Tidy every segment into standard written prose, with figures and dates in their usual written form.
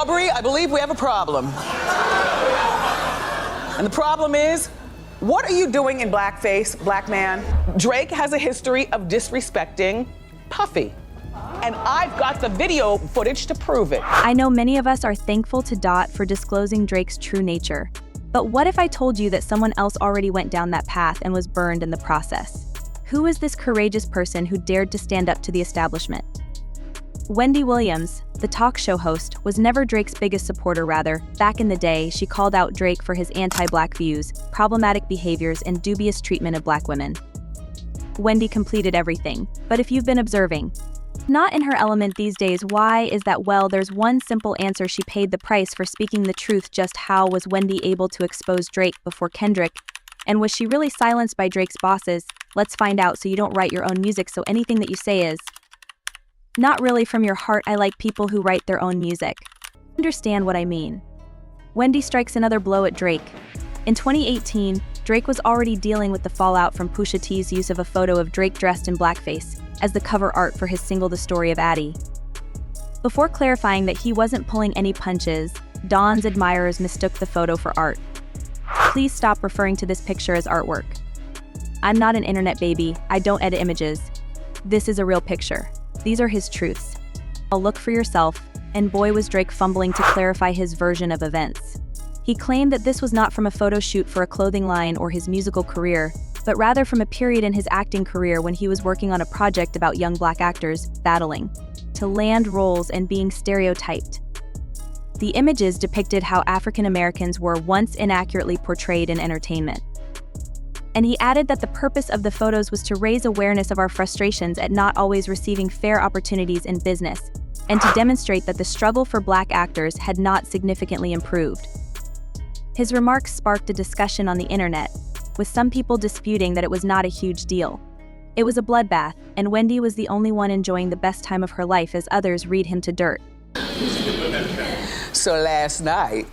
Aubrey, I believe we have a problem. And the problem is, what are you doing in blackface, black man? Drake has a history of disrespecting Puffy. And I've got the video footage to prove it. I know many of us are thankful to Dot for disclosing Drake's true nature. But what if I told you that someone else already went down that path and was burned in the process? Who is this courageous person who dared to stand up to the establishment? Wendy Williams, the talk show host, was never Drake's biggest supporter. Rather, back in the day, she called out Drake for his anti-black views, problematic behaviors, and dubious treatment of black women. Wendy completed everything, but if you've been observing, not in her element these days. Why is that? Well, there's one simple answer: she paid the price for speaking the truth. Just how was Wendy able to expose Drake before Kendrick? And was she really silenced by Drake's bosses? Let's find out so you don't write your own music, so anything that you say is not really from your heart. I like people who write their own music. Understand what I mean? Wendy strikes another blow at Drake. In 2018, Drake was already dealing with the fallout from Pusha T's use of a photo of Drake dressed in blackface as the cover art for his single The Story of Addie. Before clarifying that he wasn't pulling any punches, Don's admirers mistook the photo for art. Please stop referring to this picture as artwork. I'm not an internet baby, I don't edit images. This is a real picture. These are his truths. I'll look for yourself, and boy was Drake fumbling to clarify his version of events. He claimed that this was not from a photo shoot for a clothing line or his musical career, but rather from a period in his acting career when he was working on a project about young black actors battling to land roles and being stereotyped. The images depicted how African Americans were once inaccurately portrayed in entertainment. And he added that the purpose of the photos was to raise awareness of our frustrations at not always receiving fair opportunities in business, and to demonstrate that the struggle for black actors had not significantly improved. His remarks sparked a discussion on the internet, with some people disputing that it was not a huge deal. It was a bloodbath, and Wendy was the only one enjoying the best time of her life as others read him to dirt. So last night,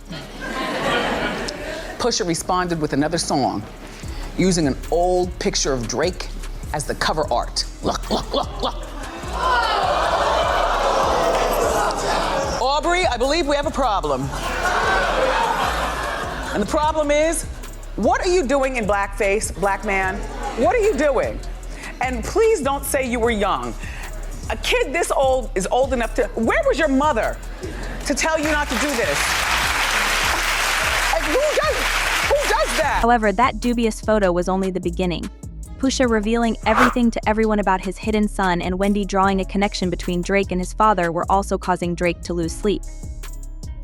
Pusha responded with another song, using an old picture of Drake as the cover art. Look, look, look, look. Aubrey, I believe we have a problem. And the problem is, what are you doing in blackface, black man? What are you doing? And please don't say you were young. A kid this old is old enough to, where was your mother to tell you not to do this? Like, who does that? However, that dubious photo was only the beginning. Pusha revealing everything to everyone about his hidden son and Wendy drawing a connection between Drake and his father were also causing Drake to lose sleep.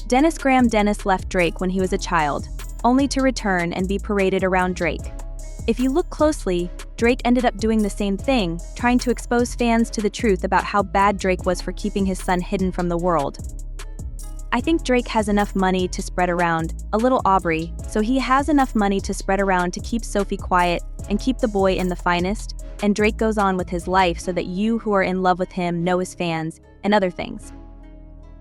Dennis left Drake when he was a child, only to return and be paraded around Drake. If you look closely, Drake ended up doing the same thing, trying to expose fans to the truth about how bad Drake was for keeping his son hidden from the world. I think Drake has enough money to spread around, a little Aubrey, so he has enough money to spread around to keep Sophie quiet and keep the boy in the finest, and Drake goes on with his life so that you who are in love with him know his fans, and other things.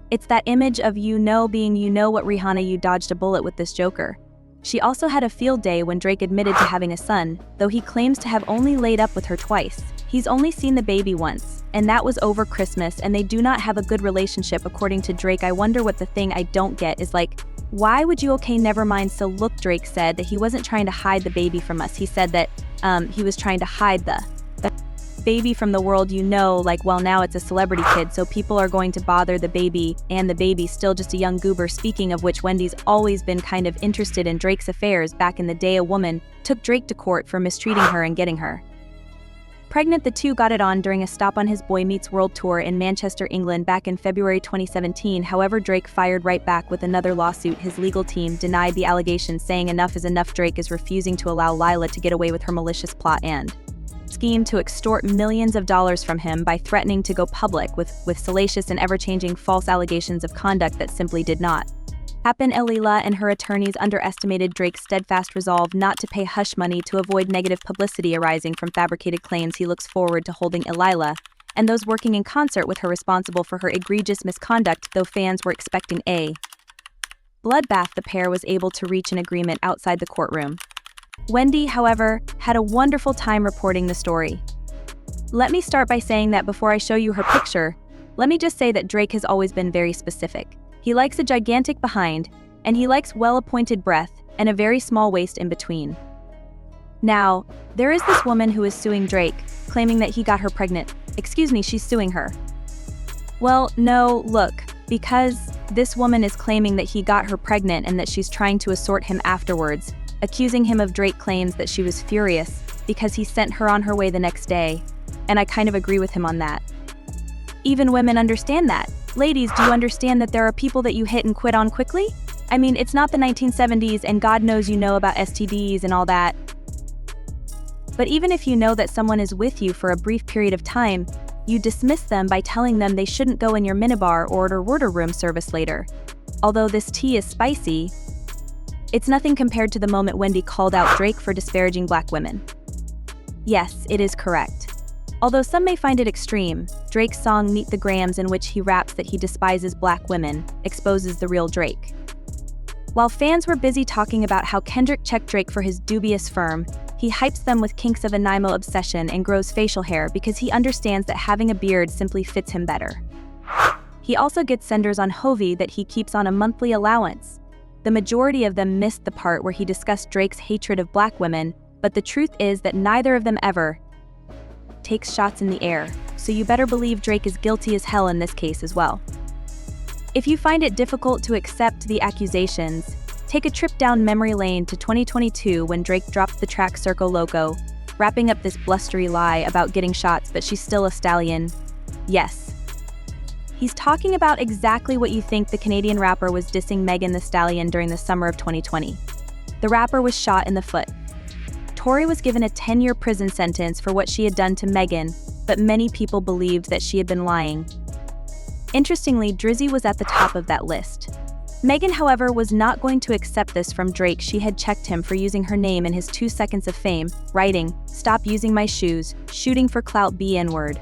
It's that image of being what Rihanna you dodged a bullet with this Joker. She also had a field day when Drake admitted to having a son, though he claims to have only laid up with her twice. He's only seen the baby once, and that was over Christmas, and they do not have a good relationship according to Drake. I wonder what the thing I don't get is, like, why would you never mind. So look, Drake said that he wasn't trying to hide the baby from us. He said that he was trying to hide the baby from the world, well, now it's a celebrity kid, so people are going to bother the baby, and the baby's still just a young goober. Speaking of which, Wendy's always been kind of interested in Drake's affairs. Back in the day, a woman took Drake to court for mistreating her and getting her pregnant. The two got it on during a stop on his Boy Meets World tour in Manchester, England back in February 2017. However, Drake fired right back with another lawsuit. His legal team denied the allegations, saying enough is enough. Drake is refusing to allow Lila to get away with her malicious plot and scheme to extort millions of dollars from him by threatening to go public with salacious and ever-changing false allegations of conduct that simply did not happen. Lila and her attorneys underestimated Drake's steadfast resolve not to pay hush money to avoid negative publicity arising from fabricated claims. He looks forward to holding Lila and those working in concert with her responsible for her egregious misconduct, though fans were expecting a bloodbath. The pair was able to reach an agreement outside the courtroom. Wendy, however, had a wonderful time reporting the story. Let me start by saying that before I show you her picture, let me just say that Drake has always been very specific. He likes a gigantic behind, and he likes well-appointed breath and a very small waist in between. Now, there is this woman who is suing Drake, claiming that he got her pregnant. Excuse me, she's suing her. Well, no, look, because this woman is claiming that he got her pregnant and that she's trying to assort him afterwards, accusing him of Drake claims that she was furious because he sent her on her way the next day, and I kind of agree with him on that. Even women understand that. Ladies, do you understand that there are people that you hit and quit on quickly? I mean, it's not the 1970s and God knows you know about STDs and all that. But even if you know that someone is with you for a brief period of time, you dismiss them by telling them they shouldn't go in your minibar or order room service later. Although this tea is spicy, it's nothing compared to the moment Wendy called out Drake for disparaging black women. Yes, it is correct. Although some may find it extreme, Drake's song Meet the Grams, in which he raps that he despises black women, exposes the real Drake. While fans were busy talking about how Kendrick checked Drake for his dubious firm, he hypes them with kinks of a Nemo obsession and grows facial hair because he understands that having a beard simply fits him better. He also gets senders on Hovey that he keeps on a monthly allowance. The majority of them missed the part where he discussed Drake's hatred of black women, but the truth is that neither of them ever takes shots in the air, so you better believe Drake is guilty as hell in this case as well. If you find it difficult to accept the accusations, take a trip down memory lane to 2022 when Drake dropped the track Circo Loco, wrapping up this blustery lie about getting shots but she's still a stallion. Yes. He's talking about exactly what you think the Canadian rapper was dissing Megan Thee Stallion during the summer of 2020. The rapper was shot in the foot. Tory was given a 10-year prison sentence for what she had done to Megan, but many people believed that she had been lying. Interestingly, Drizzy was at the top of that list. Megan, however, was not going to accept this from Drake. She had checked him for using her name in his 2 seconds of fame, writing, "Stop using my shoes, shooting for clout B-N-word."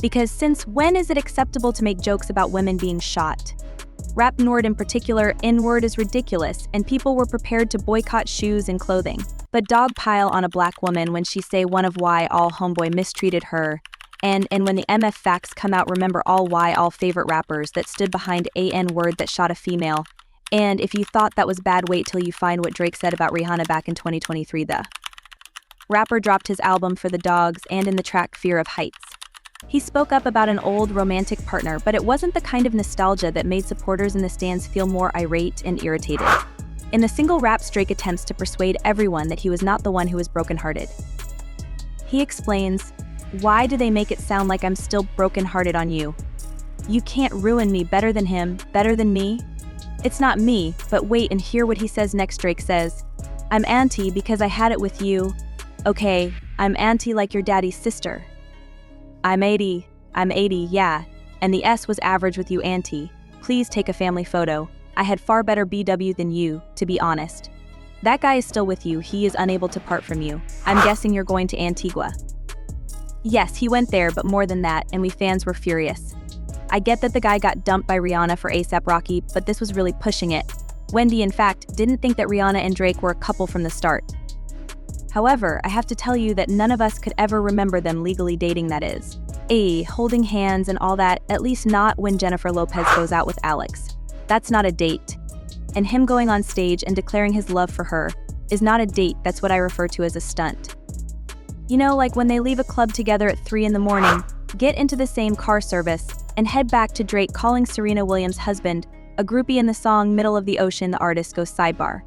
Because since when is it acceptable to make jokes about women being shot? Rap Nord in particular, N-word is ridiculous, and people were prepared to boycott shoes and clothing. But dogpile on a black woman when she say one of why all homeboy mistreated her, and when the MF facts come out, remember all favorite rappers that stood behind a N-word that shot a female. And if you thought that was bad, wait till you find what Drake said about Rihanna back in 2023. The rapper dropped his album For the Dogs and in the track Fear of Heights. He spoke up about an old romantic partner, but it wasn't the kind of nostalgia that made supporters in the stands feel more irate and irritated. In the single rap, Drake attempts to persuade everyone that he was not the one who was brokenhearted. He explains, "Why do they make it sound like I'm still brokenhearted on you? You can't ruin me better than him, better than me. It's not me, but wait and hear what he says next." Drake says, "I'm auntie because I had it with you. Okay, I'm auntie like your daddy's sister. I'm 80, yeah, and the S was average with you, auntie. Please take a family photo. I had far better BW than you, to be honest. That guy is still with you, he is unable to part from you. I'm guessing you're going to Antigua." Yes, he went there, but more than that, and we fans were furious. I get that the guy got dumped by Rihanna for A$AP Rocky, but this was really pushing it. Wendy, in fact, didn't think that Rihanna and Drake were a couple from the start. However, I have to tell you that none of us could ever remember them legally dating, that is. Holding hands and all that, at least not when Jennifer Lopez goes out with Alex. That's not a date. And him going on stage and declaring his love for her is not a date, that's what I refer to as a stunt. You know, like when they leave a club together at 3 in the morning, get into the same car service, and head back to Drake calling Serena Williams' husband a groupie in the song Middle of the Ocean. The artist goes sidebar.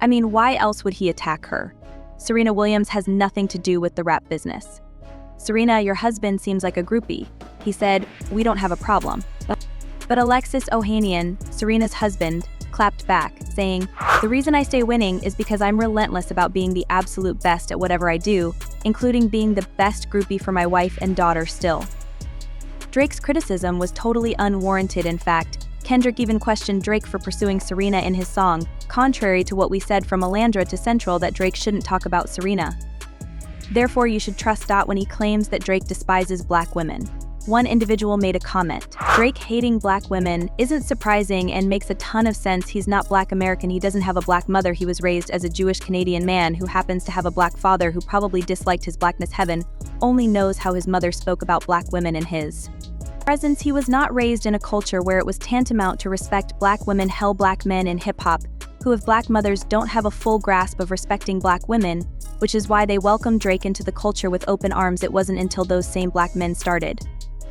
I mean, why else would he attack her? Serena Williams has nothing to do with the rap business. "Serena, your husband seems like a groupie." He said, "We don't have a problem." But Alexis Ohanian, Serena's husband, clapped back, saying, "The reason I stay winning is because I'm relentless about being the absolute best at whatever I do, including being the best groupie for my wife and daughter still." Drake's criticism was totally unwarranted. In fact, Kendrick even questioned Drake for pursuing Serena in his song, contrary to what we said from Alandra to Central that Drake shouldn't talk about Serena. Therefore, you should trust Dot when he claims that Drake despises black women. One individual made a comment, "Drake hating black women isn't surprising and makes a ton of sense. He's not black American, he doesn't have a black mother, he was raised as a Jewish Canadian man who happens to have a black father who probably disliked his blackness. Heaven only knows how his mother spoke about black women in his Presence, he was not raised in a culture where it was tantamount to respect black women. Hell, black men in hip-hop who have black mothers don't have a full grasp of respecting black women, which is why they welcomed Drake into the culture with open arms. It wasn't until those same black men started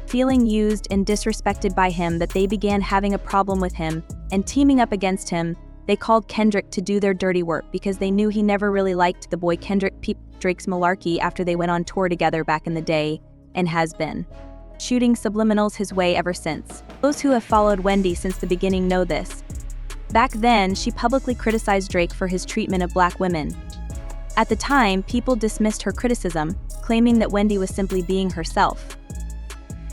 feeling used and disrespected by him that they began having a problem with him and teaming up against him. They called Kendrick to do their dirty work because they knew he never really liked the boy. Kendrick peeped Drake's malarkey after they went on tour together back in the day and has been shooting subliminals his way ever since. Those who have followed Wendy since the beginning know this. Back then, she publicly criticized Drake for his treatment of black women. At the time, people dismissed her criticism, claiming that Wendy was simply being herself.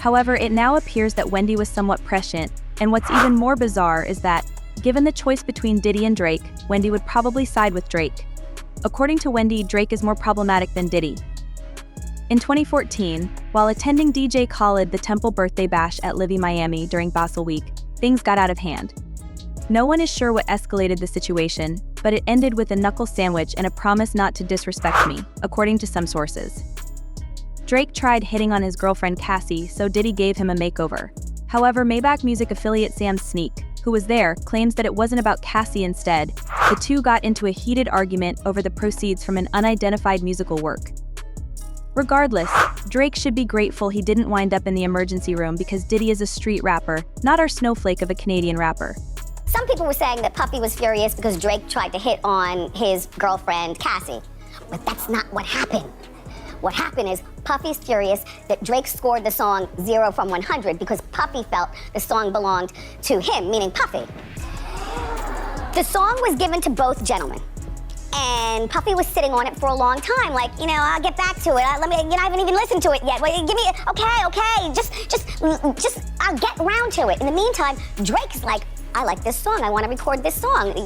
However, it now appears that Wendy was somewhat prescient, and what's even more bizarre is that, given the choice between Diddy and Drake, Wendy would probably side with Drake. According to Wendy, Drake is more problematic than Diddy. In 2014, while attending DJ Khaled the Temple birthday bash at Livy Miami during Basel Week, things got out of hand. No one is sure what escalated the situation, but it ended with a knuckle sandwich and a promise not to disrespect me, according to some sources. Drake tried hitting on his girlfriend Cassie, so Diddy gave him a makeover. However, Maybach Music affiliate Sam Sneak, who was there, claims that it wasn't about Cassie instead. The two got into a heated argument over the proceeds from an unidentified musical work. Regardless, Drake should be grateful he didn't wind up in the emergency room because Diddy is a street rapper, not our snowflake of a Canadian rapper. Some people were saying that Puffy was furious because Drake tried to hit on his girlfriend, Cassie. But that's not what happened. What happened is Puffy's furious that Drake scored the song 0 from 100 because Puffy felt the song belonged to him, meaning Puffy. The song was given to both gentlemen. And Puffy was sitting on it for a long time, like, I'll get back to it. I haven't even listened to it yet. Wait, give me, okay, just, I'll get around to it. In the meantime, Drake's like, I like this song. I want to record this song.